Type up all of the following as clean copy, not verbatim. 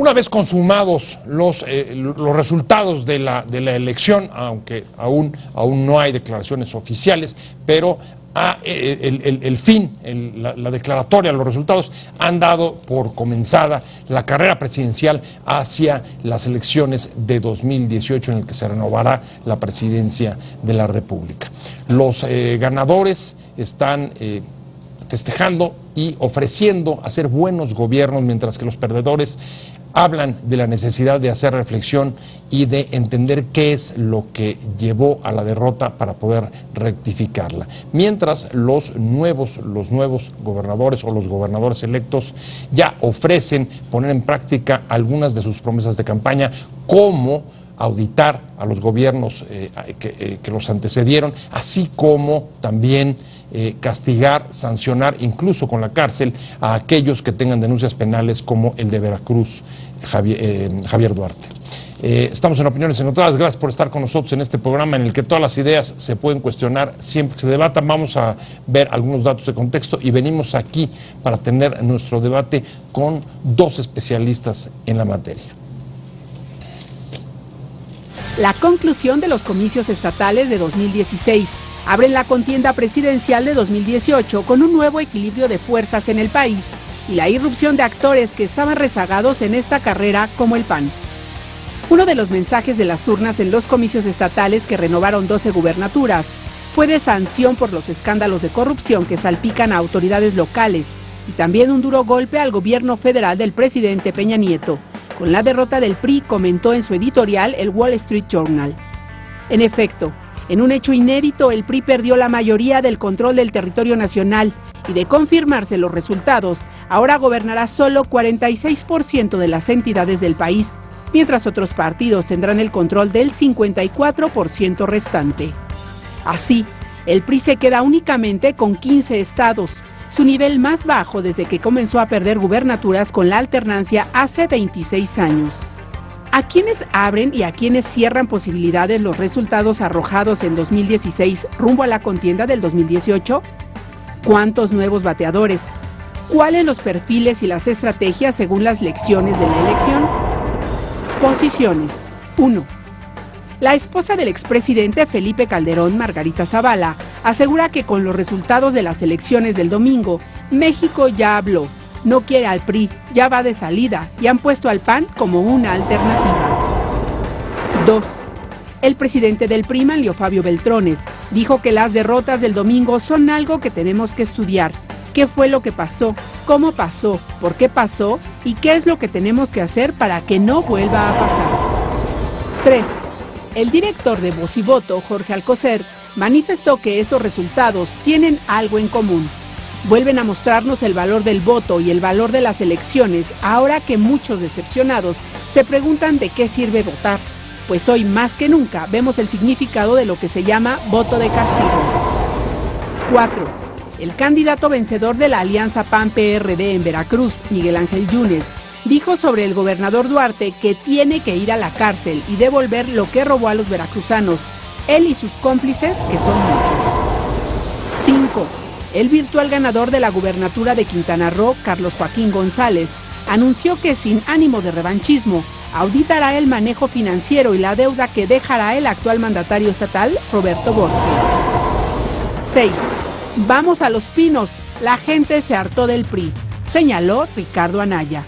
Una vez consumados los resultados de la elección, aunque aún no hay declaraciones oficiales, pero la declaratoria, los resultados han dado por comenzada la carrera presidencial hacia las elecciones de 2018, en el que se renovará la presidencia de la República. Los ganadores están festejando y ofreciendo hacer buenos gobiernos, mientras que los perdedores hablan de la necesidad de hacer reflexión y de entender qué es lo que llevó a la derrota para poder rectificarla. Mientras los nuevos gobernadores o los gobernadores electos ya ofrecen poner en práctica algunas de sus promesas de campaña, como auditar a los gobiernos que los antecedieron, así como también castigar, sancionar, incluso con la cárcel, a aquellos que tengan denuncias penales, como el de Veracruz, Javier Duarte. Estamos en Opiniones Encontradas. Gracias por estar con nosotros en este programa en el que todas las ideas se pueden cuestionar siempre que se debatan. Vamos a ver algunos datos de contexto y venimos aquí para tener nuestro debate con dos especialistas en la materia. La conclusión de los comicios estatales de 2016 abren la contienda presidencial de 2018 con un nuevo equilibrio de fuerzas en el país y la irrupción de actores que estaban rezagados en esta carrera, como el PAN. Uno de los mensajes de las urnas en los comicios estatales, que renovaron 12 gubernaturas, fue de sanción por los escándalos de corrupción que salpican a autoridades locales y también un duro golpe al gobierno federal del presidente Peña Nieto. Con la derrota del PRI, comentó en su editorial el Wall Street Journal. En efecto, en un hecho inédito, el PRI perdió la mayoría del control del territorio nacional y, de confirmarse los resultados, ahora gobernará solo 46% de las entidades del país, mientras otros partidos tendrán el control del 54% restante. Así, el PRI se queda únicamente con 15 estados, su nivel más bajo desde que comenzó a perder gubernaturas con la alternancia hace 26 años. ¿A quiénes abren y a quiénes cierran posibilidades los resultados arrojados en 2016 rumbo a la contienda del 2018? ¿Cuántos nuevos bateadores? ¿Cuáles los perfiles y las estrategias según las lecciones de la elección? Posiciones. 1. La esposa del expresidente Felipe Calderón, Margarita Zavala, asegura que con los resultados de las elecciones del domingo, México ya habló, no quiere al PRI, ya va de salida y han puesto al PAN como una alternativa. 2. El presidente del PRI, Manlio Fabio Beltrones, dijo que las derrotas del domingo son algo que tenemos que estudiar. ¿Qué fue lo que pasó? ¿Cómo pasó? ¿Por qué pasó? ¿Y qué es lo que tenemos que hacer para que no vuelva a pasar? 3. El director de Voz y Voto, Jorge Alcocer, manifestó que esos resultados tienen algo en común. Vuelven a mostrarnos el valor del voto y el valor de las elecciones, ahora que muchos decepcionados se preguntan de qué sirve votar, pues hoy más que nunca vemos el significado de lo que se llama voto de castigo. 4. El candidato vencedor de la alianza PAN-PRD en Veracruz, Miguel Ángel Yunes, dijo sobre el gobernador Duarte que tiene que ir a la cárcel y devolver lo que robó a los veracruzanos, él y sus cómplices, que son muchos. 5. El virtual ganador de la gubernatura de Quintana Roo, Carlos Joaquín González, anunció que sin ánimo de revanchismo, auditará el manejo financiero y la deuda que dejará el actual mandatario estatal, Roberto Borges. 6. Vamos a Los Pinos, la gente se hartó del PRI, señaló Ricardo Anaya.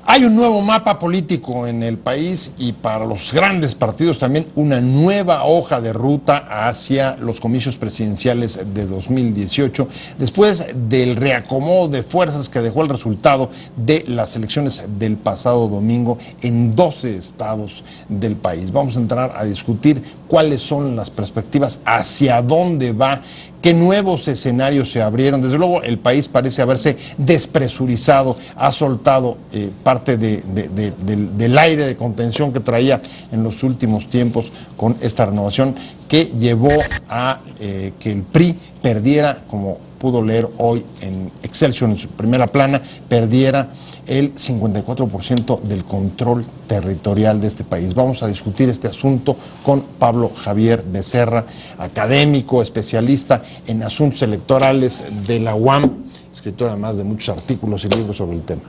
Hay un nuevo mapa político en el país y para los grandes partidos también una nueva hoja de ruta hacia los comicios presidenciales de 2018, después del reacomodo de fuerzas que dejó el resultado de las elecciones del pasado domingo en 12 estados del país. Vamos a entrar a discutir cuáles son las perspectivas, hacia dónde va, qué nuevos escenarios se abrieron. Desde luego el país parece haberse despresurizado, ha soltado parte del aire de contención que traía en los últimos tiempos con esta renovación, que llevó a que el PRI perdiera, como pudo leer hoy en Excelsior en su primera plana, perdiera el 54% del control territorial de este país. Vamos a discutir este asunto con Pablo Javier Becerra, académico, especialista en asuntos electorales de la UAM, escritor además de muchos artículos y libros sobre el tema.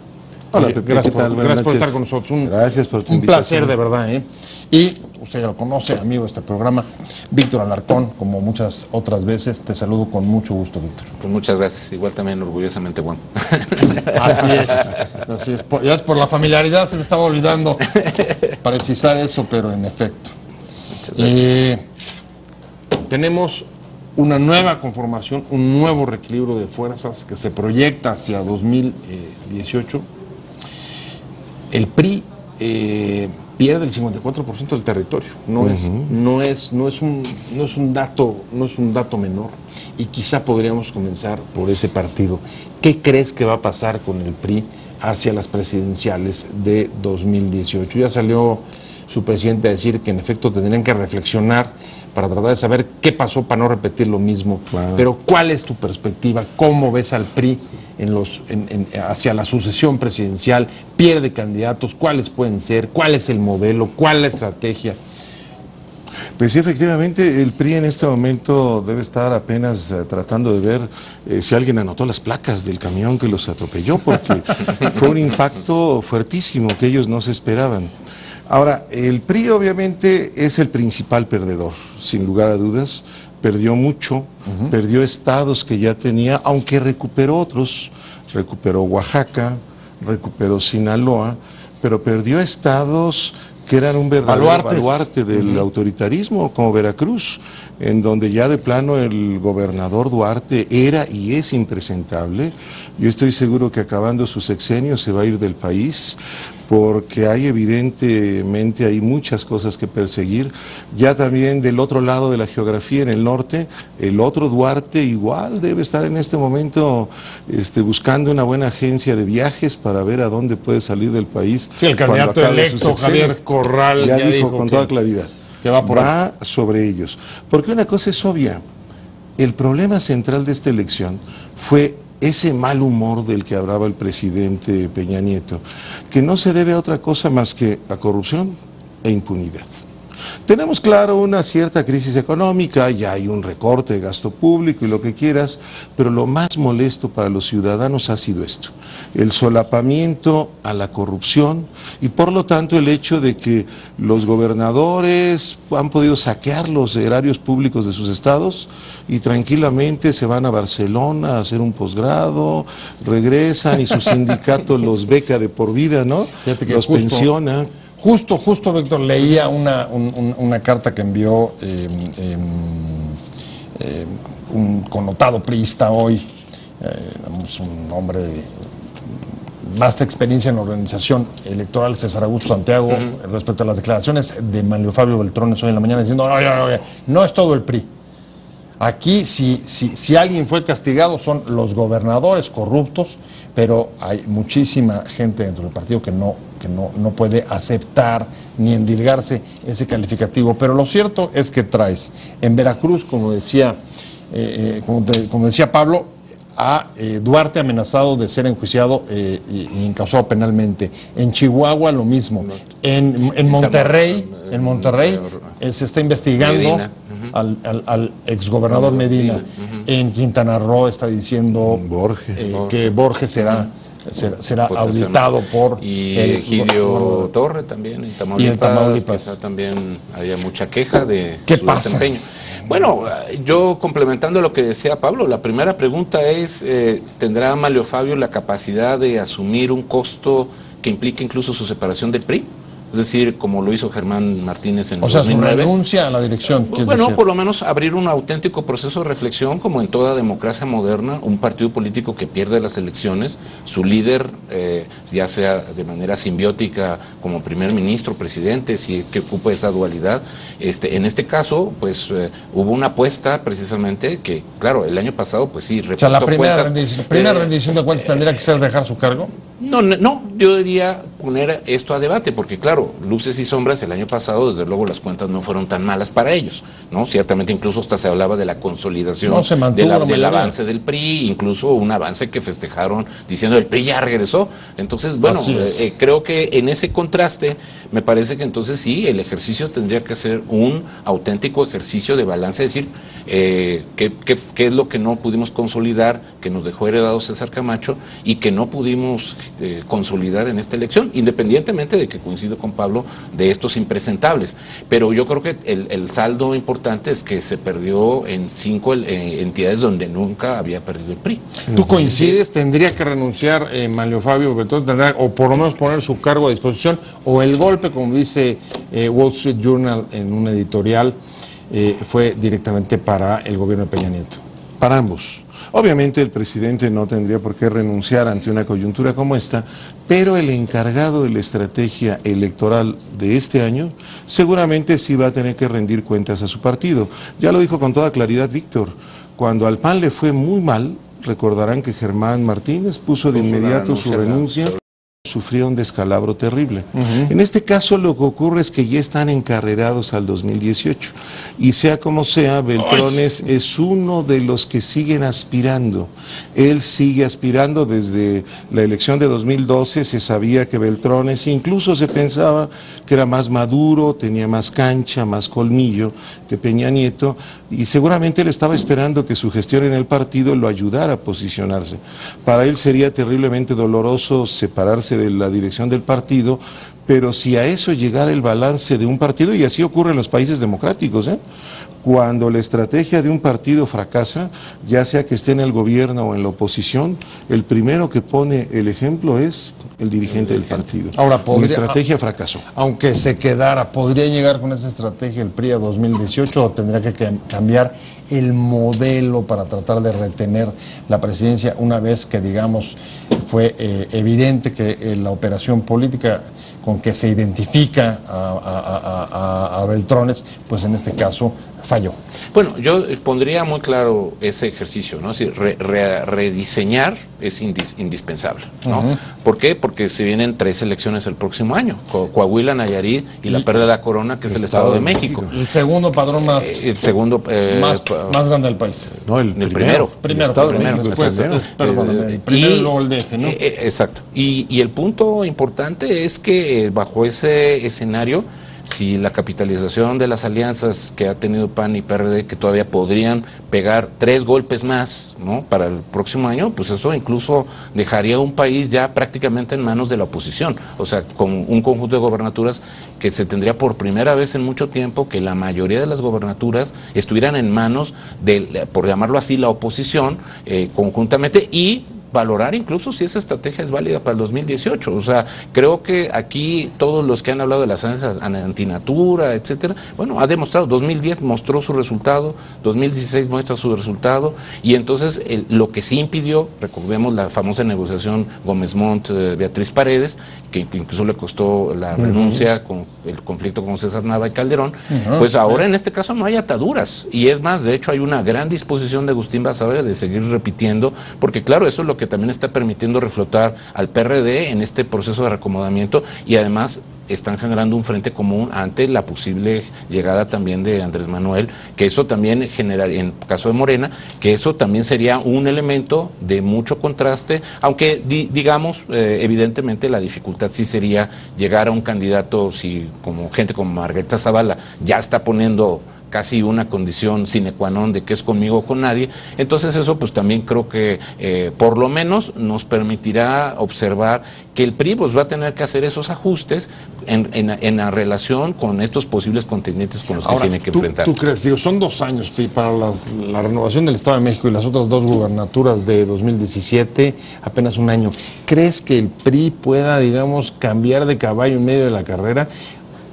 Hola, Pepe, gracias, ¿qué tal? gracias por estar con nosotros. Gracias por tu un invitación. placer, de verdad. Y usted ya lo conoce, amigo de este programa, Víctor Alarcón, como muchas otras veces. Te saludo con mucho gusto, Víctor. Pues muchas gracias. Igual también orgullosamente Juan. Así es. Ya es por la familiaridad, se me estaba olvidando precisar eso, pero en efecto. Tenemos una nueva conformación, un nuevo reequilibrio de fuerzas que se proyecta hacia 2018. El PRI pierde el 54% del territorio. No es un dato menor, y quizá podríamos comenzar por ese partido. ¿Qué crees que va a pasar con el PRI hacia las presidenciales de 2018? Ya salió su presidente a decir que en efecto tendrían que reflexionar para tratar de saber qué pasó para no repetir lo mismo. Claro. Pero ¿cuál es tu perspectiva? ¿Cómo ves al PRI hacia la sucesión presidencial? ¿Pierde candidatos? ¿Cuáles pueden ser? ¿Cuál es el modelo? ¿Cuál es la estrategia? Pues sí, efectivamente, el PRI en este momento debe estar apenas tratando de ver si alguien anotó las placas del camión que los atropelló, porque fue un impacto fuertísimo que ellos no se esperaban. Ahora, el PRI obviamente es el principal perdedor, sin lugar a dudas. Perdió mucho, perdió estados que ya tenía, aunque recuperó otros. Recuperó Oaxaca, recuperó Sinaloa, pero perdió estados que eran un verdadero baluarte del autoritarismo, como Veracruz, en donde ya de plano el gobernador Duarte era y es impresentable. Yo estoy seguro que acabando su sexenio se va a ir del país, porque hay evidentemente hay muchas cosas que perseguir. Ya también del otro lado de la geografía, en el norte, el otro Duarte igual debe estar en este momento buscando una buena agencia de viajes para ver a dónde puede salir del país. Sí, el candidato electo, Javier Corral, ya dijo con toda claridad que va sobre ellos. Porque una cosa es obvia, el problema central de esta elección fue ese mal humor del que hablaba el presidente Peña Nieto, que no se debe a otra cosa más que a corrupción e impunidad. Tenemos, claro, una cierta crisis económica, ya hay un recorte de gasto público y lo que quieras, pero lo más molesto para los ciudadanos ha sido esto, el solapamiento a la corrupción y por lo tanto el hecho de que los gobernadores han podido saquear los erarios públicos de sus estados y tranquilamente se van a Barcelona a hacer un posgrado, regresan y su sindicato los beca de por vida, ¿no? Los pensiona. Justo, Víctor, leía una carta que envió un connotado priista hoy, un hombre de vasta experiencia en organización electoral, César Augusto Santiago, respecto a las declaraciones de Manlio Fabio Beltrones hoy en la mañana, diciendo, oye, no es todo el PRI. Aquí, si alguien fue castigado, son los gobernadores corruptos, pero hay muchísima gente dentro del partido que no puede aceptar ni endilgarse ese calificativo. Pero lo cierto es que traes en Veracruz, como decía Pablo, a Duarte amenazado de ser enjuiciado y encausado penalmente. En Chihuahua lo mismo. En Monterrey se está investigando al exgobernador Medina. En Quintana Roo está diciendo que Borges será auditado por Egidio Torre también en Tamaulipas. También había mucha queja de su desempeño. Bueno, yo complementando lo que decía Pablo, la primera pregunta es, ¿tendrá Manlio Fabio la capacidad de asumir un costo que implique incluso su separación del PRI? Es decir, como lo hizo Germán Martínez en 2009. O sea, su renuncia a la dirección. Bueno, por lo menos abrir un auténtico proceso de reflexión, como en toda democracia moderna, un partido político que pierde las elecciones, su líder, ya sea de manera simbiótica como primer ministro, presidente, si que ocupa esa dualidad. En este caso, pues hubo una apuesta precisamente que, claro, el año pasado, pues sí, reportó la primera rendición de cuentas tendría que ser dejar su cargo. No, yo diría poner esto a debate, porque claro, luces y sombras, el año pasado desde luego las cuentas no fueron tan malas para ellos, ¿no? Ciertamente incluso hasta se hablaba de la consolidación del avance del PRI, incluso un avance que festejaron diciendo el PRI ya regresó. Entonces, bueno, creo que en ese contraste me parece que entonces sí, el ejercicio tendría que ser un auténtico ejercicio de balance, es decir, qué es lo que no pudimos consolidar, que nos dejó heredado César Camacho y que no pudimos consolidar en esta elección, independientemente de que coincido con Pablo de estos impresentables. Pero yo creo que el saldo importante es que se perdió en 5 entidades donde nunca había perdido el PRI. ¿Tú coincides? ¿Tendría que renunciar Manlio Fabio Beltrán, o por lo menos poner su cargo a disposición, o el golpe, como dice Wall Street Journal en un editorial, fue directamente para el gobierno de Peña Nieto? Para ambos. Obviamente el presidente no tendría por qué renunciar ante una coyuntura como esta, pero el encargado de la estrategia electoral de este año seguramente sí va a tener que rendir cuentas a su partido. Ya lo dijo con toda claridad Víctor, cuando al PAN le fue muy mal, recordarán que Germán Martínez puso de inmediato su renuncia. Sufrió un descalabro terrible. En este caso lo que ocurre es que ya están encarrerados al 2018 y sea como sea, Beltrones es uno de los que siguen aspirando. Él sigue aspirando desde la elección de 2012, se sabía que Beltrones, incluso se pensaba que era más maduro, tenía más cancha, más colmillo que Peña Nieto, y seguramente él estaba esperando que su gestión en el partido lo ayudara a posicionarse. Para él sería terriblemente doloroso separarse de la dirección del partido, pero si a eso llegara el balance de un partido, y así ocurre en los países democráticos, cuando la estrategia de un partido fracasa, ya sea que esté en el gobierno o en la oposición, el primero que pone el ejemplo es el dirigente del partido. Ahora, la estrategia fracasó. Aunque se quedara, ¿podría llegar con esa estrategia el PRI a 2018 o tendría que cambiar el modelo para tratar de retener la presidencia una vez que, digamos, fue evidente que la operación política con que se identifica a Beltrones, pues en este caso falló? Bueno, yo pondría muy claro ese ejercicio, ¿no? Es decir, rediseñar es indispensable, ¿no? ¿Por qué? Porque se vienen 3 elecciones el próximo año, Coahuila, Nayarit y la pérdida de la corona, que es el Estado de México. El segundo padrón más, más grande del país. No, el primero. El Estado de México, México. El primero y luego el DF, ¿no? Exacto. Y el punto importante es que bajo ese escenario, si la capitalización de las alianzas que ha tenido PAN y PRD, que todavía podrían pegar 3 golpes más, ¿no?, para el próximo año, pues eso incluso dejaría un país ya prácticamente en manos de la oposición. O sea, con un conjunto de gobernaturas que se tendría por primera vez en mucho tiempo que la mayoría de las gobernaturas estuvieran en manos de, por llamarlo así, la oposición conjuntamente, y valorar incluso si esa estrategia es válida para el 2018. O sea, creo que aquí todos los que han hablado de las alianzas antinatura, etcétera, bueno, ha demostrado, 2010 mostró su resultado, 2016 muestra su resultado, y entonces lo que sí impidió, recordemos la famosa negociación Gómez Montt, Beatriz Paredes, que incluso le costó la renuncia con el conflicto con César Nava y Calderón, pues ahora en este caso no hay ataduras, y es más, de hecho hay una gran disposición de Agustín Basabe de seguir repitiendo, porque claro, eso es lo que también está permitiendo reflotar al PRD en este proceso de reacomodamiento, y además están generando un frente común ante la posible llegada también de Andrés Manuel, que eso también generaría, en caso de Morena, que eso también sería un elemento de mucho contraste, aunque digamos, evidentemente la dificultad sí sería llegar a un candidato, si como gente como Margarita Zavala ya está poniendo casi una condición sine qua non de que es conmigo o con nadie, entonces eso pues también creo que por lo menos nos permitirá observar que el PRI pues va a tener que hacer esos ajustes en la relación con estos posibles contendientes con los que tiene que enfrentar. ¿Tú crees? Digo, son 2 años, PRI, para la renovación del Estado de México y las otras 2 gubernaturas de 2017, apenas un año. ¿Crees que el PRI pueda, digamos, cambiar de caballo en medio de la carrera?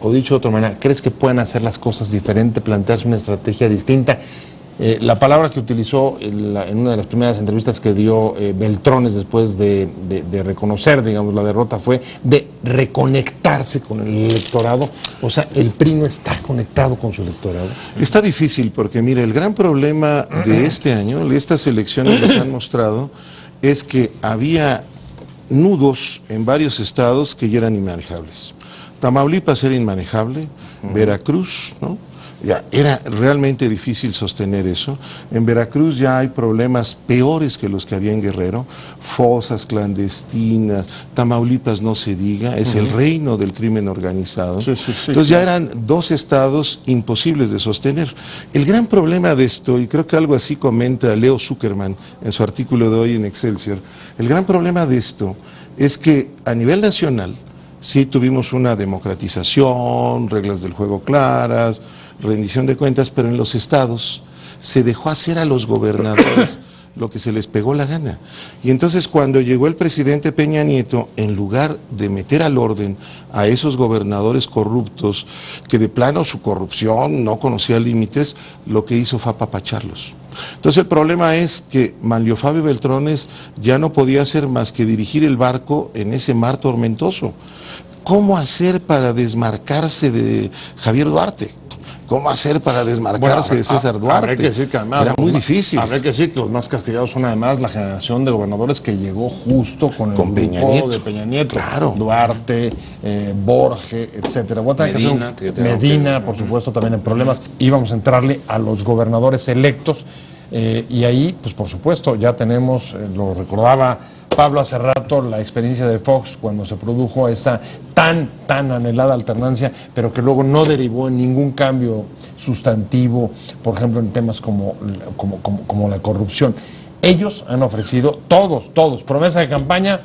O dicho de otra manera, ¿crees que puedan hacer las cosas diferente, plantearse una estrategia distinta? La palabra que utilizó en una de las primeras entrevistas que dio Beltrones después de reconocer, digamos, la derrota fue de reconectarse con el electorado. O sea, ¿el PRI no está conectado con su electorado? Está difícil porque, mira, el gran problema de este año, de estas elecciones lo que han mostrado, es que había nudos en varios estados que ya eran inmanejables. Tamaulipas era inmanejable, Veracruz, ¿no? Ya, era realmente difícil sostener eso. En Veracruz ya hay problemas peores que los que había en Guerrero, fosas clandestinas, Tamaulipas no se diga, es el reino del crimen organizado. Entonces ya eran dos estados imposibles de sostener. El gran problema de esto, y creo que algo así comenta Leo Zuckerman en su artículo de hoy en Excelsior, el gran problema de esto es que a nivel nacional sí tuvimos una democratización, reglas del juego claras, rendición de cuentas, pero en los estados se dejó hacer a los gobernadores lo que se les pegó la gana. Y entonces cuando llegó el presidente Peña Nieto, en lugar de meter al orden a esos gobernadores corruptos, que de plano su corrupción no conocía límites, lo que hizo fue apapacharlos. Entonces el problema es que Manlio Fabio Beltrones ya no podía hacer más que dirigir el barco en ese mar tormentoso. ¿Cómo hacer para desmarcarse de Javier Duarte? ¿Cómo hacer para desmarcarse de César Duarte? Habría que decir que además era muy difícil. Habría que decir que los más castigados son además la generación de gobernadores que llegó justo con el Peña grupo Nieto. de Peña Nieto. Claro. Duarte, Borges, etcétera. Medina, por supuesto, también en problemas. Íbamos a entrarle a los gobernadores electos y ahí, pues por supuesto, ya tenemos, lo recordaba Pablo hace rato, la experiencia de Fox cuando se produjo esta tan anhelada alternancia, pero que luego no derivó en ningún cambio sustantivo, por ejemplo, en temas como la corrupción. Ellos han ofrecido, todos, promesa de campaña,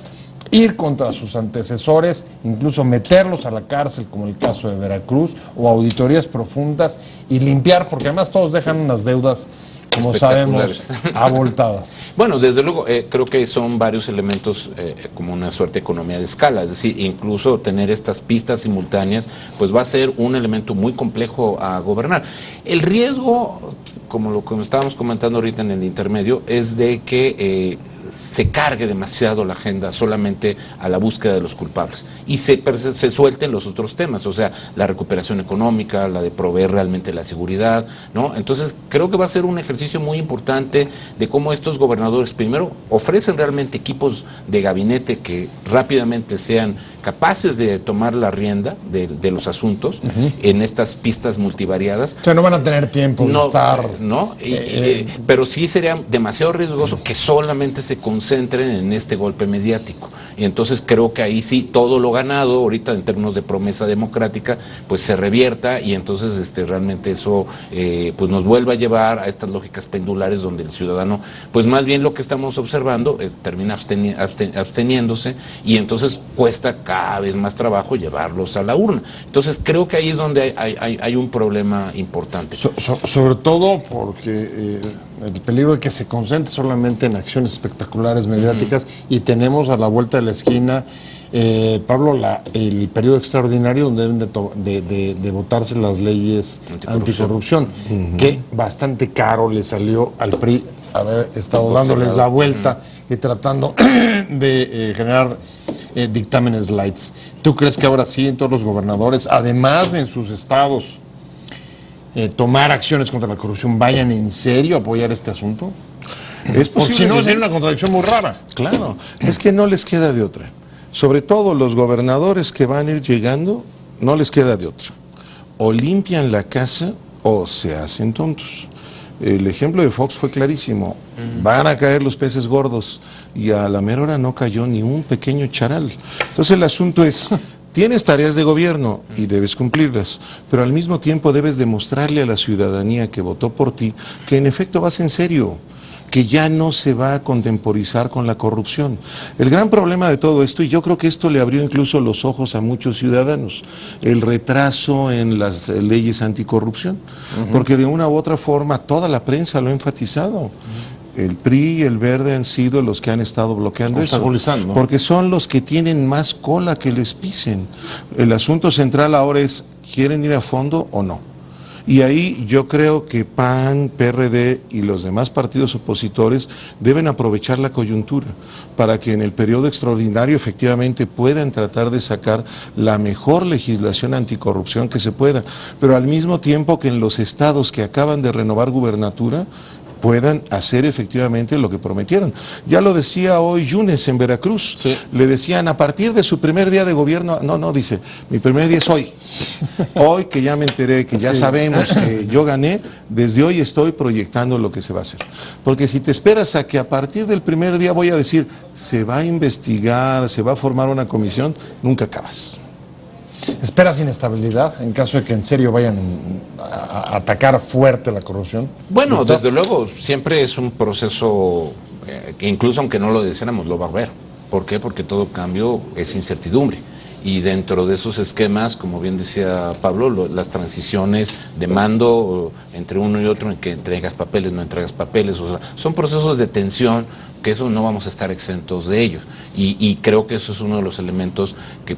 ir contra sus antecesores, incluso meterlos a la cárcel, como el caso de Veracruz, o auditorías profundas y limpiar, porque además todos dejan unas deudas, como sabemos, abultadas. Bueno, desde luego, creo que son varios elementos como una suerte de economía de escala, es decir, incluso tener estas pistas simultáneas, pues va a ser un elemento muy complejo a gobernar. El riesgo, como lo que estábamos comentando ahorita en el intermedio, es de que se cargue demasiado la agenda solamente a la búsqueda de los culpables y se suelten los otros temas, o sea, la recuperación económica, la de proveer realmente la seguridad, ¿no? Entonces creo que va a ser un ejercicio muy importante de cómo estos gobernadores primero ofrecen realmente equipos de gabinete que rápidamente sean capaces de tomar la rienda de los asuntos en estas pistas multivariadas. O sea, no van a tener tiempo de estar... pero sí sería demasiado riesgoso que solamente se concentren en este golpe mediático. Y entonces creo que ahí sí todo lo ganado, ahorita en términos de promesa democrática, pues se revierta y entonces realmente eso pues nos vuelve a llevar a estas lógicas pendulares donde el ciudadano, pues más bien lo que estamos observando, termina absteniéndose y entonces cuesta cada vez más trabajo llevarlos a la urna. Entonces creo que ahí es donde hay un problema importante. Sobre todo porque el peligro de que se concentre solamente en acciones espectaculares mediáticas y tenemos a la vuelta de la esquina, Pablo, el periodo extraordinario donde deben de votarse las leyes anticorrupción, que bastante caro le salió al PRI haber estado dándoles la vuelta y tratando de generar dictámenes lights. ¿Tú crees que ahora sí en todos los gobernadores, además de en sus estados, tomar acciones contra la corrupción, vayan en serio a apoyar este asunto? Es posible, porque si no sería una contradicción muy rara. Claro, es que no les queda de otra. Sobre todo los gobernadores que van a ir llegando, no les queda de otra. O limpian la casa o se hacen tontos. El ejemplo de Fox fue clarísimo. Van a caer los peces gordos y a la mera hora no cayó ni un pequeño charal. Entonces el asunto es, tienes tareas de gobierno y debes cumplirlas, pero al mismo tiempo debes demostrarle a la ciudadanía que votó por ti que en efecto vas en serio, que ya no se va a contemporizar con la corrupción. El gran problema de todo esto, y yo creo que esto le abrió incluso los ojos a muchos ciudadanos, el retraso en las leyes anticorrupción, porque de una u otra forma toda la prensa lo ha enfatizado. El PRI y el Verde han sido los que han estado bloqueando eso, porque son los que tienen más cola que les pisen. El asunto central ahora es, ¿quieren ir a fondo o no? Y ahí yo creo que PAN, PRD y los demás partidos opositores deben aprovechar la coyuntura para que en el periodo extraordinario efectivamente puedan tratar de sacar la mejor legislación anticorrupción que se pueda, pero al mismo tiempo que en los estados que acaban de renovar gubernatura, puedan hacer efectivamente lo que prometieron. Ya lo decía hoy Yunes en Veracruz, sí. Le decían a partir de su primer día de gobierno, no, dice, mi primer día es hoy. Hoy que ya me enteré, que ya sabemos que yo gané, desde hoy estoy proyectando lo que se va a hacer. Porque si te esperas a que a partir del primer día voy a decir, se va a investigar, se va a formar una comisión, nunca acabas. ¿Esperas inestabilidad en caso de que en serio vayan a atacar fuerte la corrupción? Bueno, ¿doctor? Desde luego, siempre es un proceso que incluso aunque no lo deseáramos, lo va a haber. ¿Por qué? Porque todo cambio es incertidumbre. Y dentro de esos esquemas, como bien decía Pablo, las transiciones de mando entre uno y otro, en que entregas papeles, no entregas papeles, o sea, son procesos de tensión, que eso no vamos a estar exentos de ellos. Y creo que eso es uno de los elementos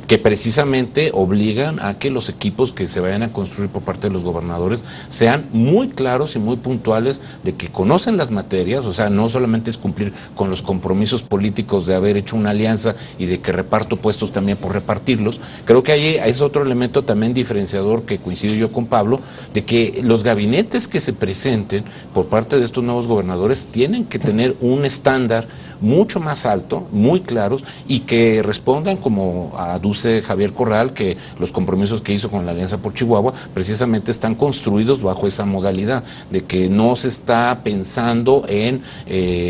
que precisamente obligan a que los equipos que se vayan a construir por parte de los gobernadores sean muy claros y muy puntuales de que conocen las materias, o sea, no solamente es cumplir con los compromisos políticos de haber hecho una alianza y de que reparto puestos también por repartirlos. Creo que ahí es otro elemento también diferenciador que coincido yo con Pablo, de que los gabinetes que se presenten por parte de estos nuevos gobernadores tienen que tener un estándar mucho más alto, muy claros, y que respondan, como aduce Javier Corral, que los compromisos que hizo con la Alianza por Chihuahua precisamente están construidos bajo esa modalidad, de que no se está pensando en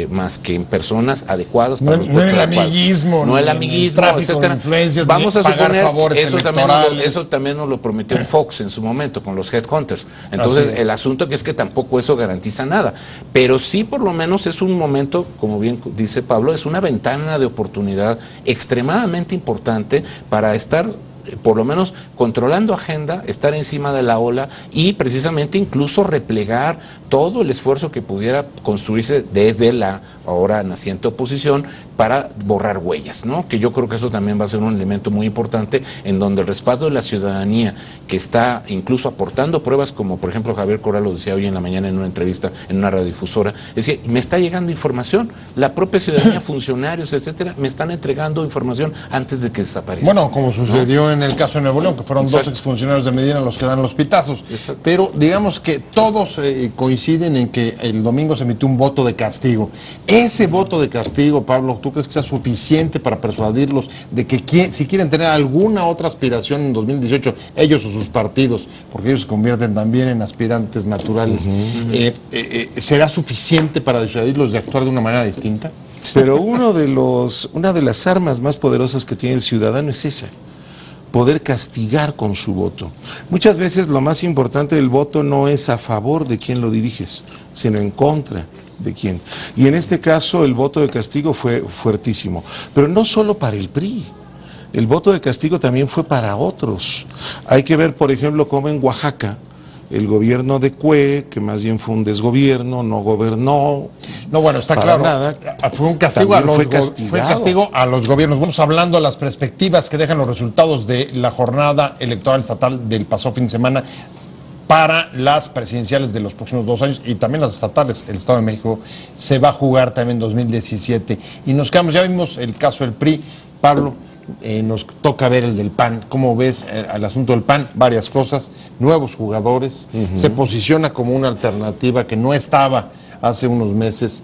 más que en personas adecuadas para los puestos adecuados. No el amiguismo, tráfico de influencias, vamos a suponer, favores eso también nos lo prometió Fox en su momento con los headhunters. Entonces, el asunto que es que tampoco eso garantiza nada, pero sí por lo menos es un momento, como bien dice Pablo, es una ventana de oportunidad extremadamente importante para estar por lo menos controlando agenda, estar encima de la ola y precisamente incluso replegar todo el esfuerzo que pudiera construirse desde la ahora naciente oposición para borrar huellas, ¿no? Que yo creo que eso también va a ser un elemento muy importante en donde el respaldo de la ciudadanía, que está incluso aportando pruebas, como por ejemplo Javier Corral lo decía hoy en la mañana en una entrevista en una radiodifusora, decía, me está llegando información, la propia ciudadanía, funcionarios, etcétera, me están entregando información antes de que desaparezca. Bueno, como sucedió en el caso de Nuevo León, que fueron dos exfuncionarios de Medina los que dan los pitazos. Pero digamos que todos coinciden en que el domingo se emitió un voto de castigo. Ese voto de castigo, Pablo, ¿tú crees que sea suficiente para persuadirlos de que si quieren tener alguna otra aspiración en 2018, ellos o sus partidos, porque ellos se convierten también en aspirantes naturales, será suficiente para disuadirlos de actuar de una manera distinta? Pero una de las armas más poderosas que tiene el ciudadano es esa: poder castigar con su voto. Muchas veces lo más importante del voto no es a favor de quien lo diriges, sino en contra de quién. Y en este caso el voto de castigo fue fuertísimo, pero no solo para el PRI. El voto de castigo también fue para otros. Hay que ver, por ejemplo, cómo en Oaxaca el gobierno de Cue, que más bien fue un desgobierno, no gobernó. No, bueno, está claro. Nada. Fue un castigo fue castigo a los gobiernos. Vamos hablando de las perspectivas que dejan los resultados de la jornada electoral estatal del pasado fin de semana para las presidenciales de los próximos 2 años y también las estatales. El Estado de México se va a jugar también en 2017. Y nos quedamos, ya vimos el caso del PRI. Pablo, nos toca ver el del PAN. ¿Cómo ves al asunto del PAN? Varias cosas, nuevos jugadores, se posiciona como una alternativa que no estaba hace unos meses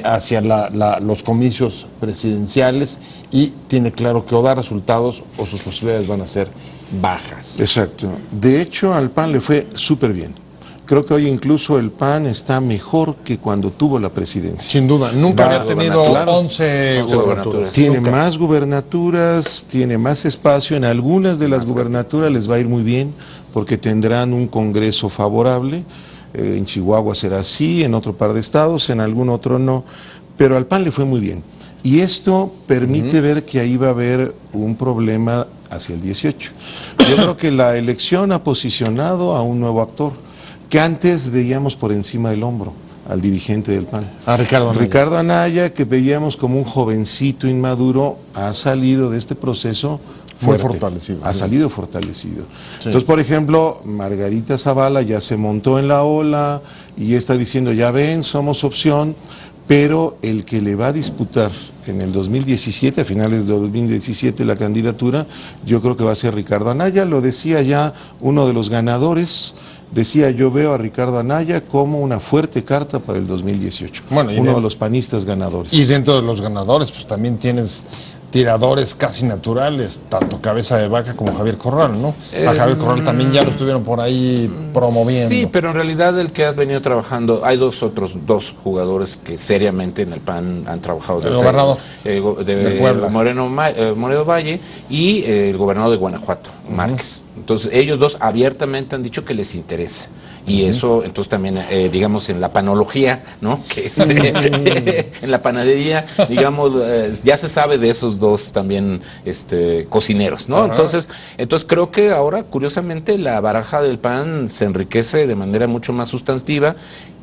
hacia los comicios presidenciales y tiene claro que o da resultados o sus posibilidades van a ser bajas. Exacto. De hecho, al PAN le fue súper bien. Creo que hoy incluso el PAN está mejor que cuando tuvo la presidencia. Sin duda, nunca había tenido 11 gubernaturas. Tiene más gubernaturas, tiene más espacio. En algunas de las gubernaturas les va a ir muy bien porque tendrán un congreso favorable. En Chihuahua será así, en otro par de estados, en algún otro no. Pero al PAN le fue muy bien. Y esto permite ver que ahí va a haber un problema hacia el 18. Yo creo que la elección ha posicionado a un nuevo actor que antes veíamos por encima del hombro, al dirigente del PAN. Ricardo Anaya, que veíamos como un jovencito inmaduro, ha salido de este proceso fuerte, muy fortalecido. Ha salido fortalecido. Sí. Entonces, por ejemplo, Margarita Zavala ya se montó en la ola y está diciendo, ya ven, somos opción, pero el que le va a disputar en el 2017, a finales de 2017 la candidatura, yo creo que va a ser Ricardo Anaya. Lo decía ya uno de los ganadores, decía: yo veo a Ricardo Anaya como una fuerte carta para el 2018, bueno, uno de los panistas ganadores. Y dentro de los ganadores pues también tienes tiradores casi naturales, tanto Cabeza de Vaca como Javier Corral, ¿no? A Javier Corral también ya lo estuvieron por ahí promoviendo. Sí, pero en realidad el que ha venido trabajando, hay otros dos jugadores que seriamente en el PAN han trabajado. El gobernador de Puebla, Moreno Valle, y el gobernador de Guanajuato, Márquez. Entonces ellos dos abiertamente han dicho que les interesa. Y eso, entonces también, digamos, en la panología, ¿no? Que en la panadería, digamos, ya se sabe de esos dos también cocineros, ¿no? Entonces creo que ahora, curiosamente, la baraja del PAN se enriquece de manera mucho más sustantiva.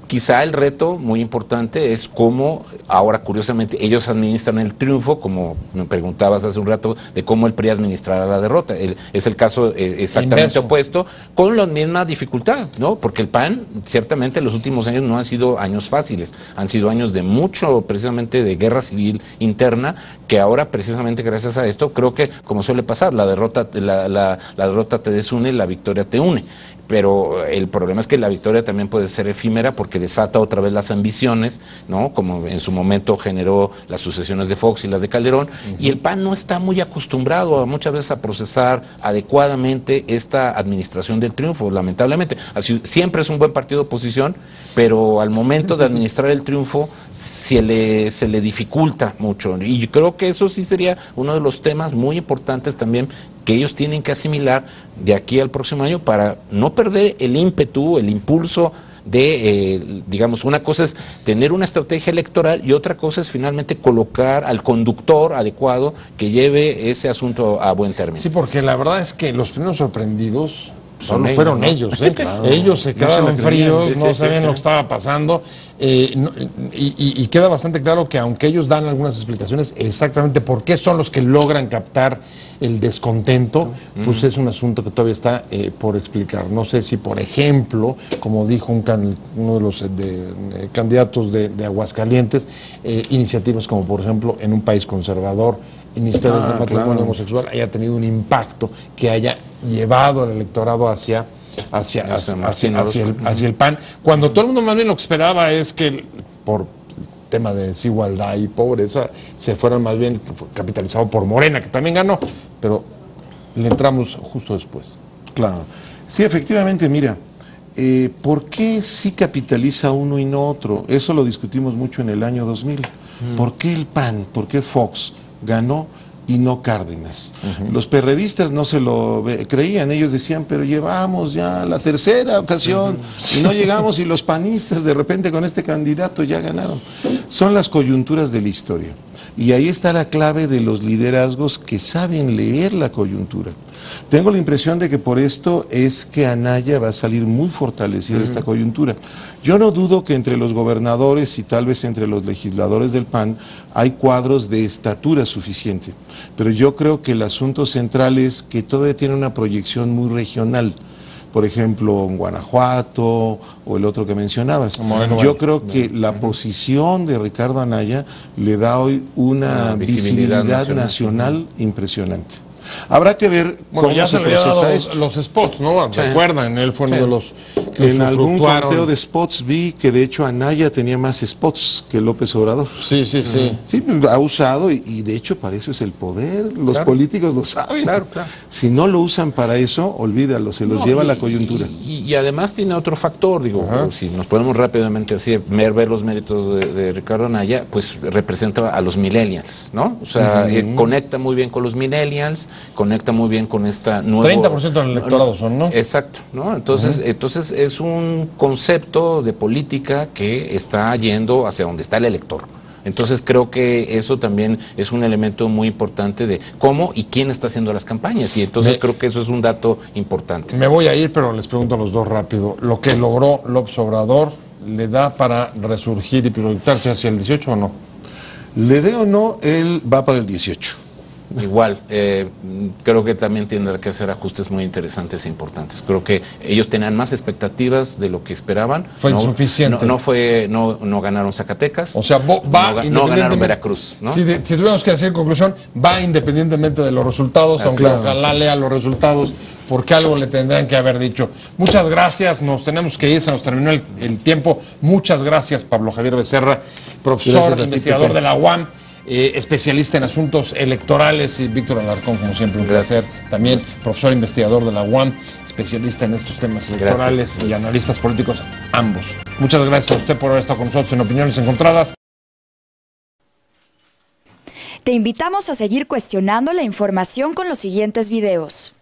Quizá el reto muy importante es cómo ahora, curiosamente, ellos administran el triunfo, como me preguntabas hace un rato, de cómo el PRI administrará la derrota. Es el caso exactamente opuesto, con la misma dificultad, ¿no? Porque el PAN, ciertamente, en los últimos años no han sido años fáciles, han sido años de mucho, precisamente, de guerra civil interna, que ahora, precisamente gracias a esto, creo que, como suele pasar, la derrota te desune, la victoria te une. Pero el problema es que la victoria también puede ser efímera porque desata otra vez las ambiciones, ¿no? Como en su momento generó las sucesiones de Fox y las de Calderón, y el PAN no está muy acostumbrado muchas veces a procesar adecuadamente esta administración del triunfo, lamentablemente. Así, siempre es un buen partido de oposición, pero al momento de administrar el triunfo se le dificulta mucho, y yo creo que eso sí sería uno de los temas muy importantes también que ellos tienen que asimilar de aquí al próximo año para no perder el ímpetu, el impulso de, digamos, una cosa es tener una estrategia electoral y otra cosa es finalmente colocar al conductor adecuado que lleve ese asunto a buen término. Sí, porque la verdad es que los primeros sorprendidos fueron ellos, ¿eh? Claro. Ellos se quedaron fríos, no sabían lo que estaba pasando, y queda bastante claro que aunque ellos dan algunas explicaciones exactamente por qué son los que logran captar el descontento, pues es un asunto que todavía está por explicar. No sé si, por ejemplo, como dijo uno de los candidatos de Aguascalientes, iniciativas como, por ejemplo, en un país conservador, iniciativas de matrimonio homosexual haya tenido un impacto que haya llevado al electorado hacia el PAN, cuando todo el mundo más bien lo que esperaba es que por tema de desigualdad y pobreza se fueran más bien capitalizados por Morena, que también ganó, pero le entramos justo después. Claro, sí, efectivamente, mira, ¿por qué sí capitaliza uno y no otro? Eso lo discutimos mucho en el año 2000. ¿Por qué el PAN, por qué Fox ganó y no Cárdenas? Los perredistas no se lo creían, ellos decían, pero llevamos ya la tercera ocasión y no llegamos, y los panistas de repente con este candidato ya ganaron. Son las coyunturas de la historia, y ahí está la clave de los liderazgos que saben leer la coyuntura. Tengo la impresión de que por esto es que Anaya va a salir muy fortalecida de esta coyuntura. Yo no dudo que entre los gobernadores y tal vez entre los legisladores del PAN hay cuadros de estatura suficiente, pero yo creo que el asunto central es que todavía tiene una proyección muy regional. Por ejemplo, en Guanajuato o el otro que mencionabas. Yo creo que la posición de Ricardo Anaya le da hoy una visibilidad nacional impresionante. Habrá que ver cómo ya se procesa esto. Los spots, ¿no? ¿Recuerdan? Él fue uno de los que en algún conteo de spots vi que de hecho Anaya tenía más spots que López Obrador. Sí. Sí, ha usado y de hecho para eso es el poder. Los políticos lo saben. Claro. Si no lo usan para eso, olvídalo, se los lleva la coyuntura. Y además tiene otro factor, digo, si nos podemos rápidamente así ver los méritos de Ricardo Anaya, pues representa a los millennials, ¿no? O sea, conecta muy bien con los millennials, conecta muy bien con esta nueva... 30% del electorado son, ¿no? Exacto, ¿no? Entonces es un concepto de política que está yendo hacia donde está el elector. Entonces creo que eso también es un elemento muy importante de cómo y quién está haciendo las campañas, y entonces creo que eso es un dato importante. Me voy a ir, pero les pregunto a los dos rápido. ¿Lo que logró López Obrador le da para resurgir y proyectarse hacia el 18 o no? Le dé o no, él va para el 18. igual, creo que también tendrá que hacer ajustes muy interesantes e importantes. Creo que ellos tenían más expectativas de lo que esperaban. Fue insuficiente. No ganaron Zacatecas. O sea, no ganaron Veracruz, ¿no? Si tuviéramos que decir en conclusión, va independientemente de los resultados, aunque ojalá lea los resultados, porque algo le tendrán que haber dicho. Muchas gracias, nos tenemos que ir, se nos terminó el tiempo. Muchas gracias, Pablo Javier Becerra, profesor, investigador de la UAM, especialista en asuntos electorales, y Víctor Alarcón, como siempre, un placer. También profesor investigador de la UAM, especialista en estos temas electorales y analistas políticos, ambos. Muchas gracias a usted por haber estado con nosotros en Opiniones Encontradas. Te invitamos a seguir cuestionando la información con los siguientes videos.